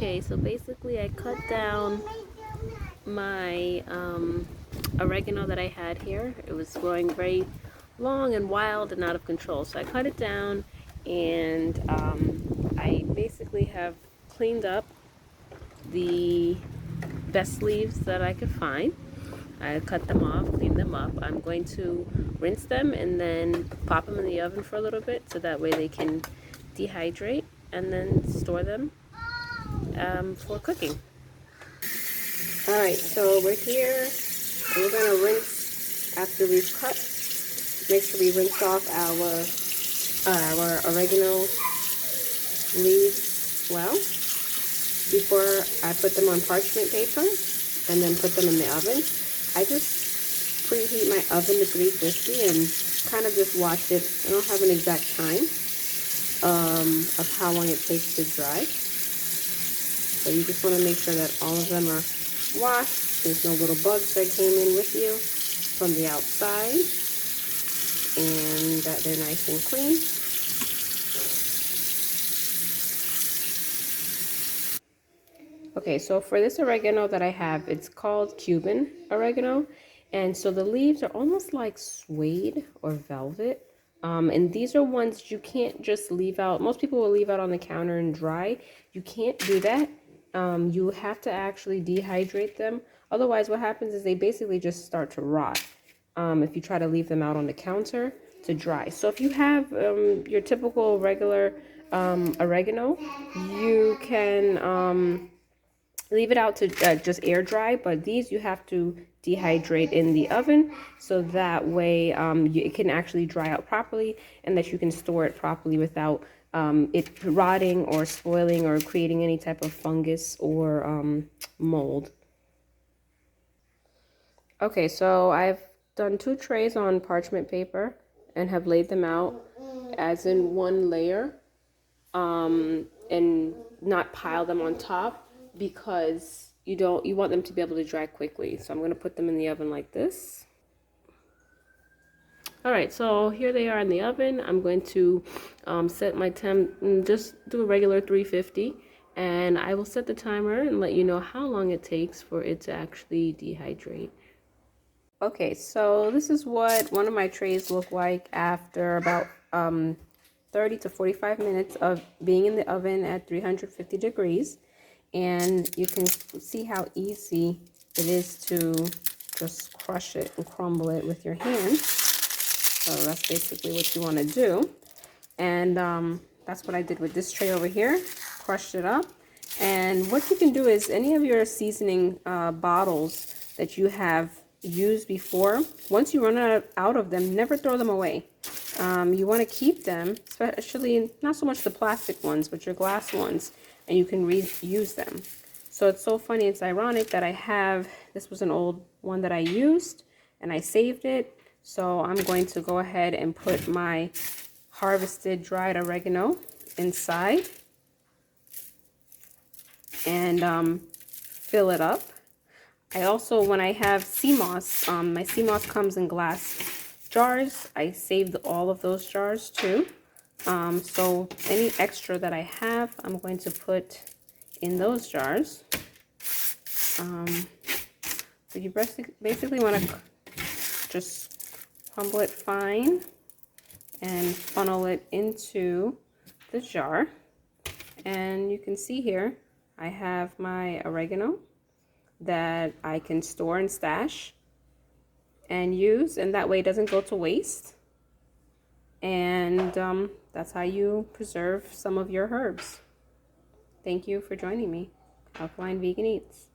Okay, so basically I cut down my oregano that I had here. It was growing very long and wild and out of control. So I cut it down, and I basically have cleaned up the best leaves that I could find. I cut them off, cleaned them up. I'm going to rinse them and then pop them in the oven for a little bit so that way they can dehydrate, and then store them for cooking. Alright, so we're here and we're going to rinse after we've cut. Make sure we rinse off our oregano leaves well before I put them on parchment paper and then put them in the oven. I just preheat my oven to 350 and kind of just watch it. I don't have an exact time of how long it takes to dry. So you just want to make sure that all of them are washed. There's no little bugs that came in with you from the outside, and that they're nice and clean. Okay, so for this oregano that I have, it's called Cuban oregano, and so the leaves are almost like suede or velvet. And these are ones you can't just leave out. Most people will leave out on the counter and dry. You can't do that. You have to actually dehydrate them. Otherwise, what happens is they basically just start to rot if you try to leave them out on the counter to dry. So if you have your typical regular oregano, you can leave it out to just air dry, but these you have to dehydrate in the oven so that way it can actually dry out properly, and that you can store it properly without it rotting or spoiling or creating any type of fungus or mold. Okay, so I've done 2 trays on parchment paper and have laid them out as in one layer, and not pile them on top, because you want them to be able to dry quickly. So I'm going to put them in the oven like this. All right, so here they are in the oven. I'm going to set my temp, just do a regular 350, and I will set the timer and let you know how long it takes for it to actually dehydrate. Okay, so this is what one of my trays look like after about 30 to 45 minutes of being in the oven at 350 degrees. And you can see how easy it is to just crush it and crumble it with your hand. So that's basically what you want to do. And that's what I did with this tray over here. Crushed it up. And what you can do is any of your seasoning bottles that you have used before, once you run out of them, never throw them away. You want to keep them, especially not so much the plastic ones, but your glass ones, and you can reuse them. So it's so funny, it's ironic that I have, this was an old one that I used and I saved it. So I'm going to go ahead and put my harvested dried oregano inside and fill it up. I also, when I have sea moss, my sea moss comes in glass jars. I saved all of those jars too. So any extra that I have, I'm going to put in those jars. So you basically want to just crumble it fine and funnel it into the jar. And you can see here, I have my oregano that I can store and stash and use, and that way it doesn't go to waste. And that's how you preserve some of your herbs. Thank you for joining me. Alkaline Vegan Eats.